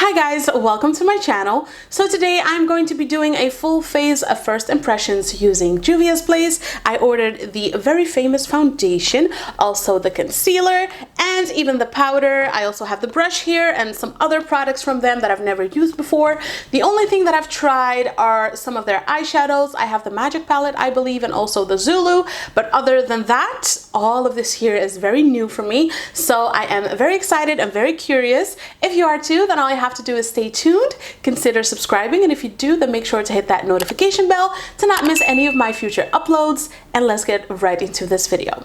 Hi guys, welcome to my channel. So today I'm going to be doing a full phase of first impressions using JUVIA'S Place. I ordered the very famous foundation, also the concealer, and even the powder. I also have the brush here and some other products from them that I've never used before. The only thing that I've tried are some of their eyeshadows. I have the Magic palette, I believe, and also the Zulu. But other than that, all of this here is very new for me. So I am very excited and very curious. If you are too, then all you have to do is stay tuned, consider subscribing, and if you do, then make sure to hit that notification bell to not miss any of my future uploads. And let's get right into this video.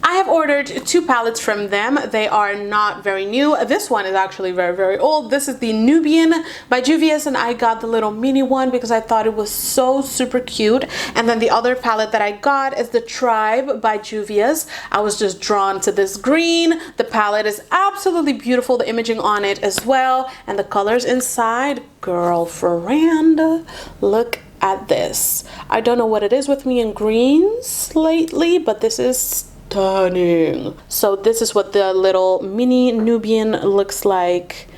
I have ordered two palettes from them. They are not very new. This one is actually very old. This is the Nubian by JUVIA'S, and I got the little mini one because I thought it was so super cute. And then the other palette that I got is the Tribe by JUVIA'S. I was just drawn to this green. The palette is absolutely beautiful, the imaging on it as well, and the colors inside, girlfriend, look at this. I don't know what it is with me in greens lately, but this is stunning. So this is what the little mini Nubian looks like.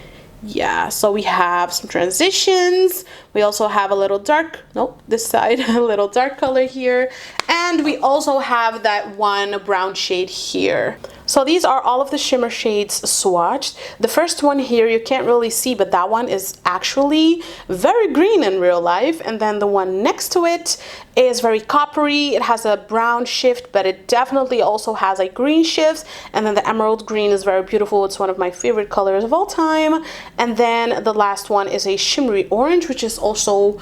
Yeah, so we have some transitions. We also have a little dark, nope, this side, a little dark color here. And we also have that one brown shade here. So these are all of the shimmer shades swatched. The first one here you can't really see, but that one is actually very green in real life. And then the one next to it is very coppery. It has a brown shift, but it definitely also has a green shift. And then the emerald green is very beautiful. It's one of my favorite colors of all time. And then the last one is a shimmery orange, which is also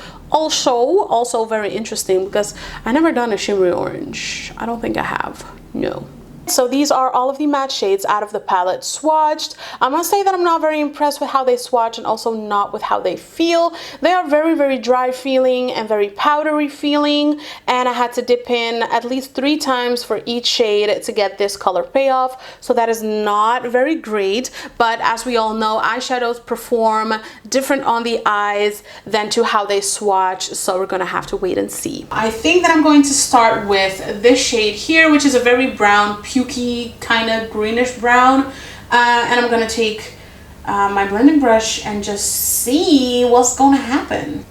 very interesting because I never done a shimmery orange. I don't think I have, no. So these are all of the matte shades out of the palette swatched. I must say that I'm not very impressed with how they swatch and also not with how they feel. They are very dry feeling and very powdery feeling, and I had to dip in at least 3 times for each shade to get this color payoff. So that is not very great, but as we all know, eyeshadows perform different on the eyes than to how they swatch, so we're gonna have to wait and see. I think that I'm going to start with this shade here, which is a very brown, pukey kind of greenish brown, and I'm gonna take my blending brush and just see what's gonna happen.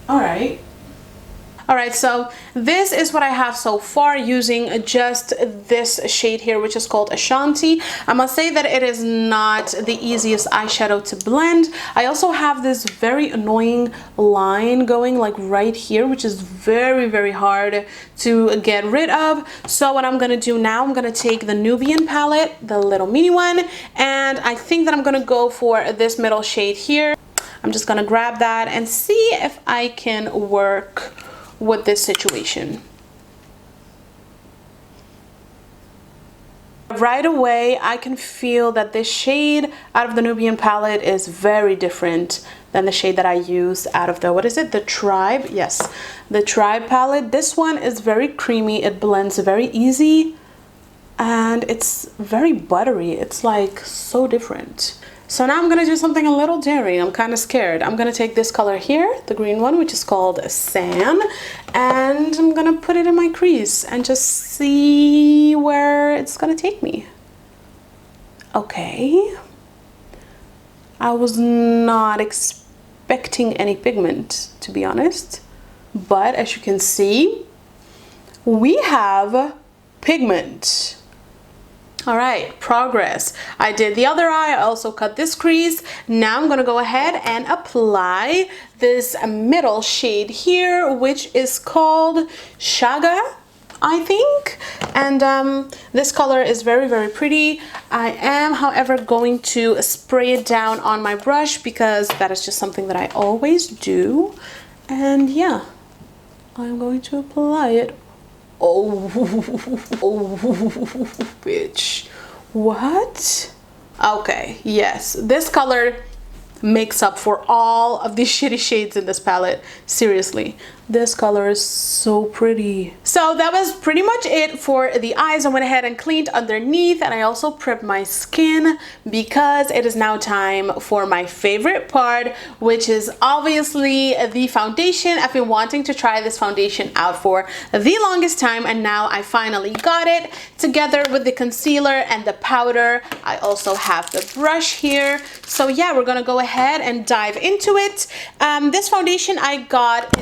All right, so this is what I have so far using just this shade here, which is called Ashanti. I must say that it is not the easiest eyeshadow to blend. I also have this very annoying line going like right here, which is very hard to get rid of. So what I'm gonna do now, I'm gonna take the Nubian palette, the little mini one, and I think that I'm gonna go for this middle shade here. I'm just gonna grab that and see if I can work with this situation. Right away, I can feel that this shade out of the Nubian palette is very different than the shade that I used out of the, what is it? The Tribe? Yes, the Tribe palette. This one is very creamy. It blends very easy and it's very buttery. It's like so different. So now I'm gonna do something a little daring. I'm kind of scared. I'm gonna take this color here, the green one, which is called Sand, and I'm gonna put it in my crease and just see where it's gonna take me. Okay. I was not expecting any pigment, to be honest, but as you can see, we have pigment. All right, progress. I did the other eye. I also cut this crease. Now I'm gonna go ahead and apply this middle shade here, which is called Shaga, I think. And this color is very pretty. I am, however, going to spray it down on my brush because that is just something that I always do. And yeah, I'm going to apply it. Oh, bitch. What? Okay, yes, this color makes up for all of these shitty shades in this palette. Seriously, This color is so pretty. So that was pretty much it for the eyes. I went ahead and cleaned underneath, and I also prepped my skin because it is now time for my favorite part, which is obviously the foundation. I've been wanting to try this foundation out for the longest time, and now I finally got it together with the concealer and the powder. I also have the brush here. So yeah, we're gonna go ahead and dive into it. This foundation I got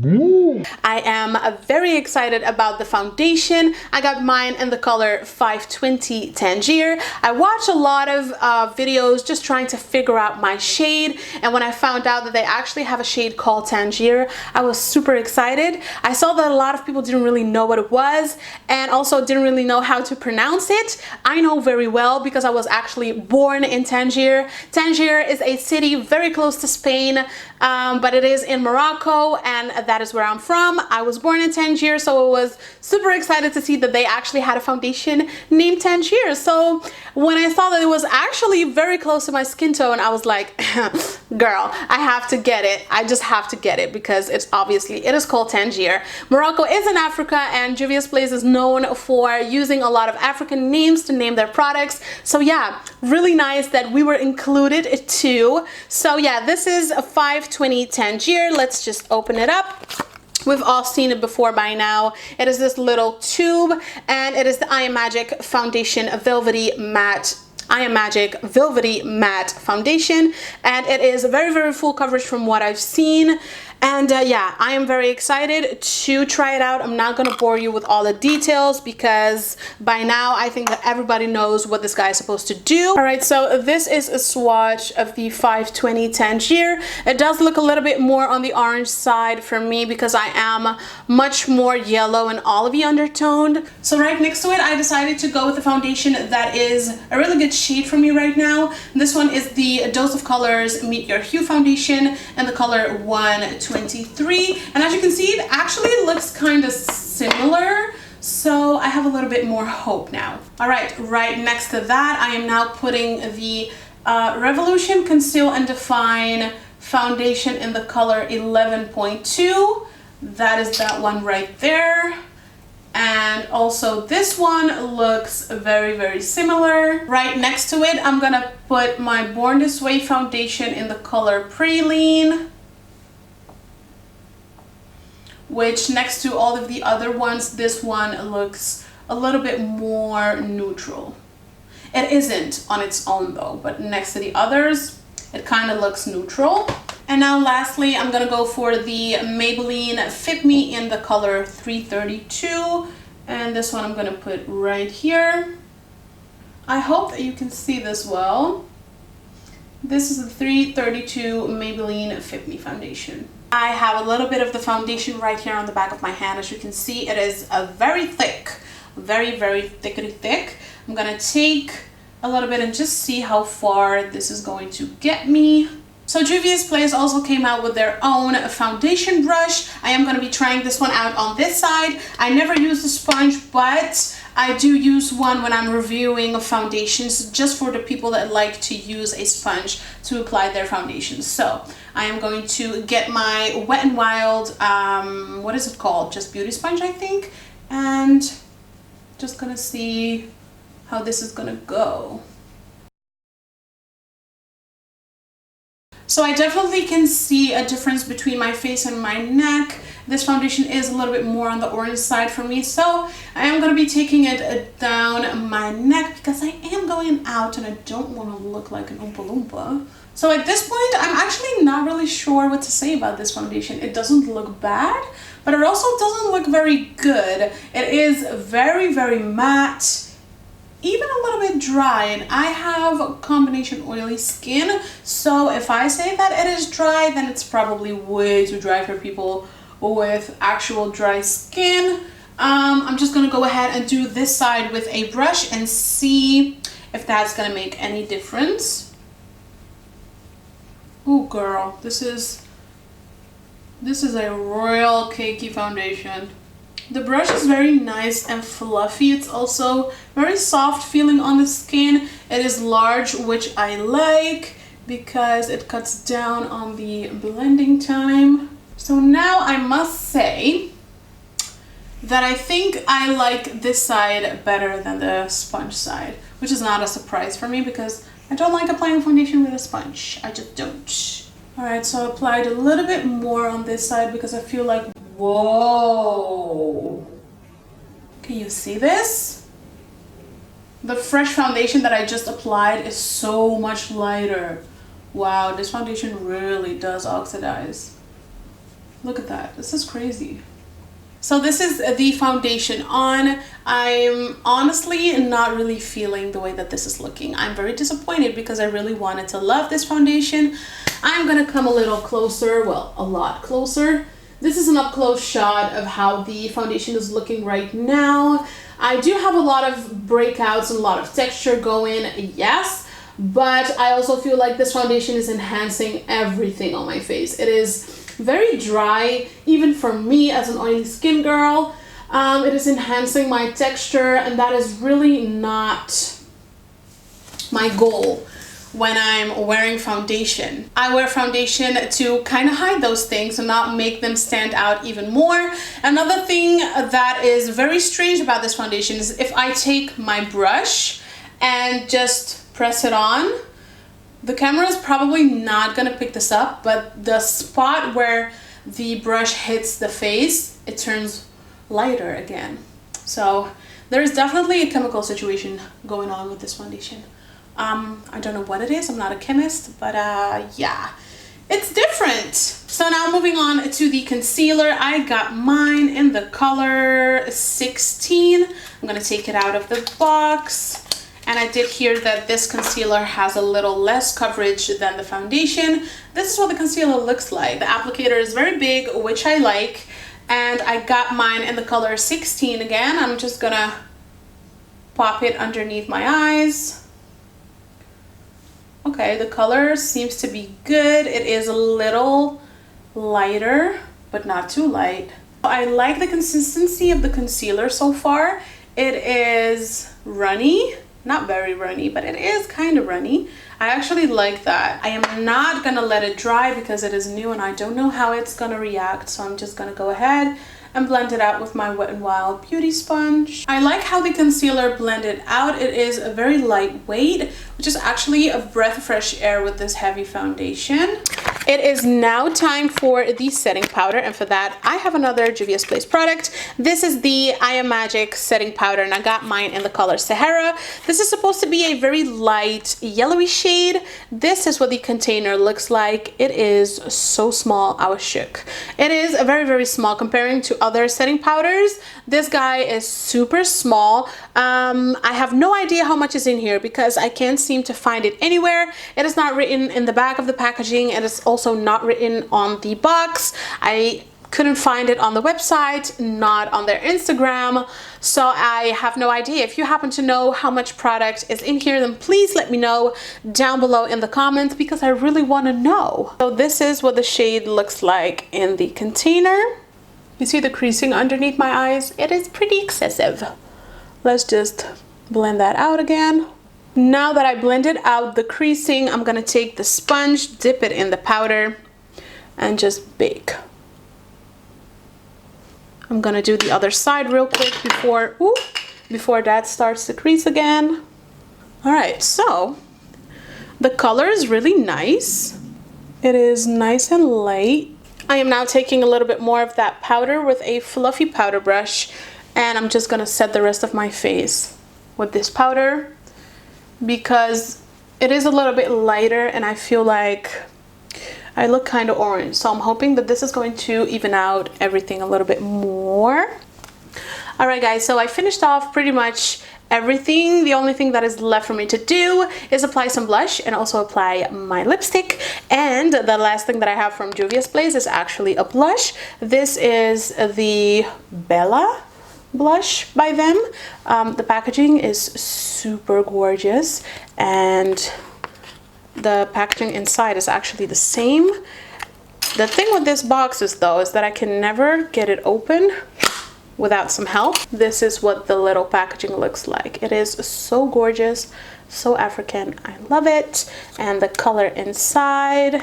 in, I am very excited about the foundation. I got mine in the color 520 Tangier. I watched a lot of videos just trying to figure out my shade, and when I found out that they actually have a shade called Tangier, I was super excited. I saw that a lot of people didn't really know what it was, and also didn't really know how to pronounce it. I know very well because I was actually born in Tangier. Tangier is a city very close to Spain, but it is in Morocco, and that is where I'm from. I was born in Tangier, so I was super excited to see that they actually had a foundation named Tangier. So when I saw that it was actually very close to my skin tone, I was like, girl, I have to get it. I just have to get it because it is called Tangier. Morocco is in Africa, and JUVIA'S place is known for using a lot of African names to name their products. So yeah, really nice that we were included too. So yeah, this is a 520 Tangier. Let's just open it up. We've all seen it before by now. It is this little tube, and it is the I Am Magic Foundation Velvety Matte. I Am Magic Velvety Matte Foundation, and it is very, very full coverage from what I've seen. And yeah, I am very excited to try it out. I'm not gonna bore you with all the details because by now I think that everybody knows what this guy is supposed to do. All right, so this is a swatch of the 520 Tangier. It does look a little bit more on the orange side for me because I am much more yellow and olivey undertoned. So right next to it, I decided to go with the foundation that is a really good shade for me right now. This one is the Dose of Colors Meet Your Hue foundation in the color 123, and as you can see, it actually looks kind of similar, so I have a little bit more hope now. All right, right next to that, I am now putting the Revolution Conceal and Define foundation in the color 11.2. That is that one right there. And also this one looks very, very similar. Right next to it, I'm gonna put my Born This Way foundation in the color Praline, which next to all of the other ones, this one looks a little bit more neutral. It isn't on its own though, but next to the others, it kind of looks neutral. And now lastly, I'm gonna go for the Maybelline Fit Me in the color 332. And this one I'm gonna put right here. I hope that you can see this well. This is the 332 Maybelline Fit Me foundation. I have a little bit of the foundation right here on the back of my hand. As you can see, it is a very thick, very, very thickety thick. I'm gonna take a little bit and just see how far this is going to get me. So JUVIA'S Place also came out with their own foundation brush. I am going to be trying this one out on this side. I never use the sponge, but I do use one when I'm reviewing foundations, just for the people that like to use a sponge to apply their foundations. So I am going to get my Wet n Wild, what is it called? Just Beauty Sponge, I think. And just gonna see how this is gonna go. So I definitely can see a difference between my face and my neck. This foundation is a little bit more on the orange side for me, so I am going to be taking it down my neck because I am going out and I don't want to look like an Oompa Loompa. So at this point, I'm actually not really sure what to say about this foundation. It doesn't look bad, but it also doesn't look very good. It is very, very matte, even a little bit dry, and I have combination oily skin, so if I say that it is dry, then it's probably way too dry for people with actual dry skin. I'm just gonna go ahead and do this side with a brush and see if that's gonna make any difference. Ooh, girl, this is a royal cakey foundation. The brush is very nice and fluffy. It's also very soft feeling on the skin. It is large, which I like because it cuts down on the blending time. So now I must say that I think I like this side better than the sponge side, which is not a surprise for me because I don't like applying foundation with a sponge. I just don't. All right, so I applied a little bit more on this side because I feel like, whoa. Can you see this? The fresh foundation that I just applied is so much lighter. Wow, this foundation really does oxidize. Look at that, this is crazy. So this is the foundation on. I'm honestly not really feeling the way that this is looking. I'm very disappointed because I really wanted to love this foundation. I'm gonna come a little closer, well, a lot closer. This is an up close shot of how the foundation is looking right now. I do have a lot of breakouts and a lot of texture going, yes, but I also feel like this foundation is enhancing everything on my face. It is very dry, even for me as an oily skin girl. It is enhancing my texture, and that is really not my goal when I'm wearing foundation. I wear foundation to kind of hide those things and not make them stand out even more. Another thing that is very strange about this foundation is if I take my brush and just press it on, the camera is probably not gonna pick this up, but the spot where the brush hits the face, it turns lighter again. So there's definitely a chemical situation going on with this foundation. I don't know what it is, I'm not a chemist, but yeah, it's different. So now moving on to the concealer. I got mine in the color 16. I'm gonna take it out of the box. And I did hear that this concealer has a little less coverage than the foundation. This is what the concealer looks like. The applicator is very big, which I like. And I got mine in the color 16 again. I'm just gonna pop it underneath my eyes. Okay, the color seems to be good. It is a little lighter, but not too light. I like the consistency of the concealer so far. It is runny. Not very runny, but it is kind of runny. I actually like that. I am not gonna let it dry because it is new and I don't know how it's gonna react. So I'm just gonna go ahead and blend it out with my Wet n Wild beauty sponge. I like how the concealer blended out. It is a very lightweight, which is actually a breath of fresh air with this heavy foundation. It is now time for the setting powder, and for that I have another Juvia's Place product. This is the I Am Magic setting powder, and I got mine in the color Sahara. This is supposed to be a very light yellowy shade. This is what the container looks like. It is so small, I was shook. It is very, very small comparing to other setting powders. This guy is super small. I have no idea how much is in here because I can't seem to find it anywhere. It is not written in the back of the packaging. It is also not written on the box. I couldn't find it on the website, not on their Instagram, so I have no idea. If you happen to know how much product is in here, then please let me know down below in the comments because I really want to know. So this is what the shade looks like in the container. You see the creasing underneath my eyes? It is pretty excessive. Let's just blend that out again. Now that I blended out the creasing, I'm gonna take the sponge, dip it in the powder, and just bake. I'm gonna do the other side real quick before that starts to crease again. All right, so the color is really nice. It is nice and light. I am now taking a little bit more of that powder with a fluffy powder brush, and I'm just gonna set the rest of my face with this powder because it is a little bit lighter and I feel like I look kind of orange. So I'm hoping that this is going to even out everything a little bit more. All right, guys, so I finished off pretty much everything. The only thing that is left for me to do is apply some blush and also apply my lipstick. And the last thing that I have from Juvia's Place is actually a blush. This is the Bella blush by them. The packaging is super gorgeous and the packaging inside is actually the same. The thing with this box is though is that I can never get it open without some help. This is what the little packaging looks like. It is so gorgeous, So African, I love it. And the color inside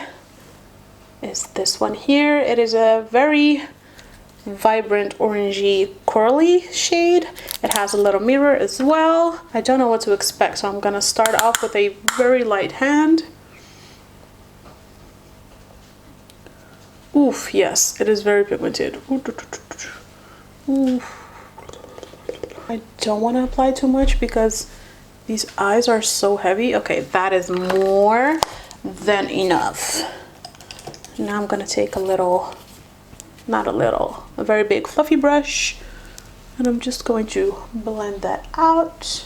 is this one here. It is a very vibrant orangey corally shade. It has a little mirror as well. I don't know what to expect, so I'm gonna start off with a very light hand. Oof, yes, it is very pigmented. Oof. I don't want to apply too much because these eyes are so heavy. Okay, that is more than enough. Now I'm gonna take a little, not a little, a very big fluffy brush, and I'm just going to blend that out.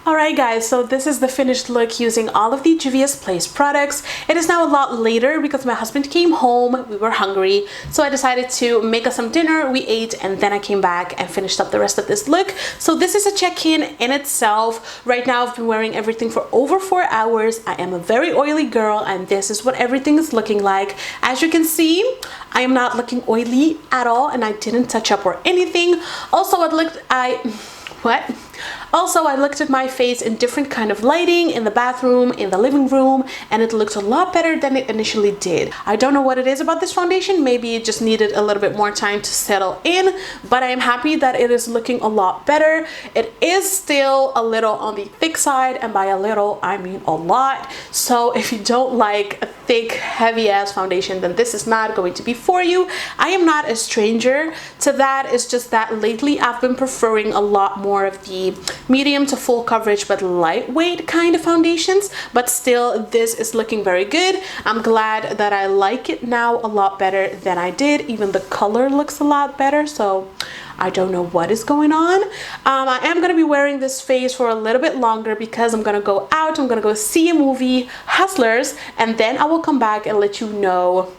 Alright guys, so this is the finished look using all of the Juvia's Place products. It is now a lot later because my husband came home, we were hungry, so I decided to make us some dinner, we ate, and then I came back and finished up the rest of this look. So this is a check-in in itself. Right now I've been wearing everything for over 4 hours. I am a very oily girl and this is what everything is looking like. As you can see, I am not looking oily at all and I didn't touch up or anything. Also, I looked at my face in different kind of lighting in the bathroom, in the living room, and it looked a lot better than it initially did. I don't know what it is about this foundation. Maybe it just needed a little bit more time to settle in, but I am happy that it is looking a lot better. It is still a little on the thick side, and by a little, I mean a lot. So if you don't like a thick, heavy ass foundation, then this is not going to be for you. I am not a stranger to that. It's just that lately I've been preferring a lot more of the medium to full coverage but lightweight kind of foundations, but still this is looking very good. I'm glad that I like it now a lot better than I did. Even the color looks a lot better, so I don't know what is going on. I am going to be wearing this face for a little bit longer because I'm going to go out, I'm going to go see a movie, Hustlers, and then I will come back and let you know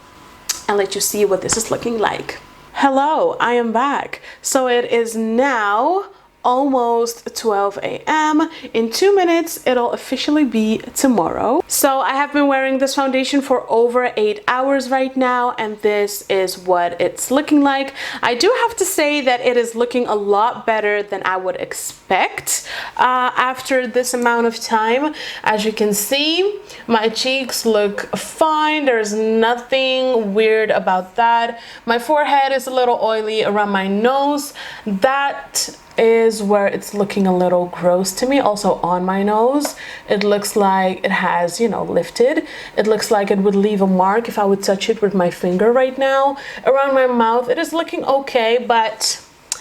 and let you see what this is looking like. Hello, I am back. So it is now almost 12 a.m. In 2 minutes it'll officially be tomorrow. So I have been wearing this foundation for over 8 hours right now, and this is what it's looking like. I do have to say that it is looking a lot better than I would expect after this amount of time. As you can see, my cheeks look fine. There's nothing weird about that. My forehead is a little oily around my nose. That is where it's looking a little gross to me. Also on my nose, it looks like it has, you know, lifted. It looks like it would leave a mark if I would touch it with my finger right now. Around my mouth, it is looking okay, but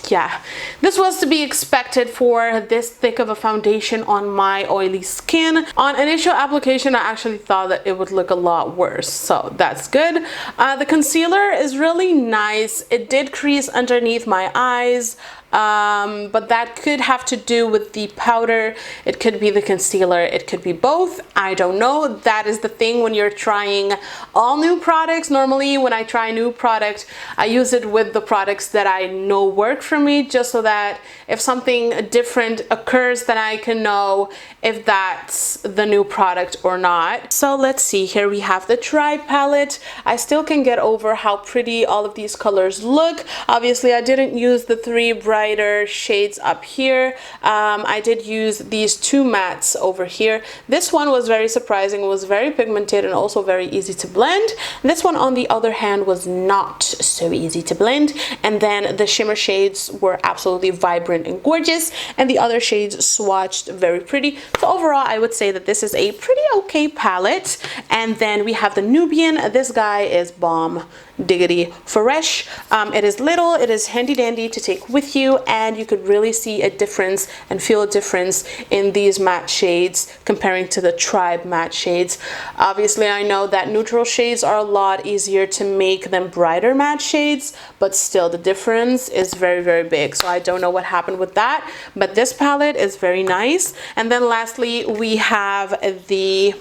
yeah, this was to be expected for this thick of a foundation on my oily skin. On initial application, I actually thought that it would look a lot worse, so that's good. The concealer is really nice. It did crease underneath my eyes, but that could have to do with the powder. It could be the concealer, it could be both, I don't know. That is the thing when you're trying all new products. Normally when I try a new product, I use it with the products that I know work for me, just so that if something different occurs, then I can know if that's the new product or not. So let's see, here we have the Tri palette. I still can get over how pretty all of these colors look. Obviously I didn't use the 3 brighter shades up here. I did use these 2 mattes over here. This one was very surprising. It was very pigmented and also very easy to blend. This one on the other hand was not so easy to blend, and then the shimmer shades were absolutely vibrant and gorgeous, and the other shades swatched very pretty. So overall I would say that this is a pretty okay palette. And then we have the Nubian. This guy is bomb diggity fresh. It is little, it is handy dandy to take with you, and you could really see a difference and feel a difference in these matte shades comparing to the Tribe matte shades. Obviously I know that neutral shades are a lot easier to make than brighter matte shades, but still the difference is very, very big. So I don't know what happened with that, but this palette is very nice. And then lastly we have the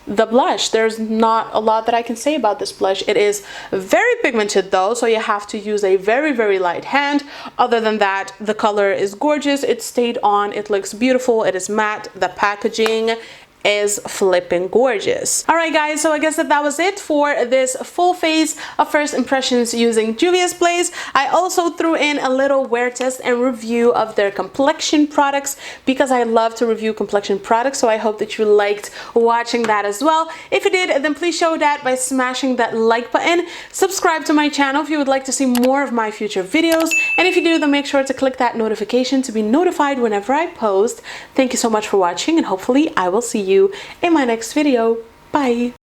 blush. There's not a lot that I can say about this blush. It is very pigmented though, so you have to use a very, very light hand. Other than that, the color is gorgeous. It stayed on, it looks beautiful, it is matte. The packaging is flipping gorgeous. All right guys, so I guess that was it for this full face of first impressions using JUVIA'S Blaze. I also threw in a little wear test and review of their complexion products because I love to review complexion products, so I hope that you liked watching that as well. If you did, then please show that by smashing that like button. Subscribe to my channel if you would like to see more of my future videos, and if you do, then make sure to click that notification to be notified whenever I post. Thank you so much for watching, and hopefully I will see you in my next video. Bye!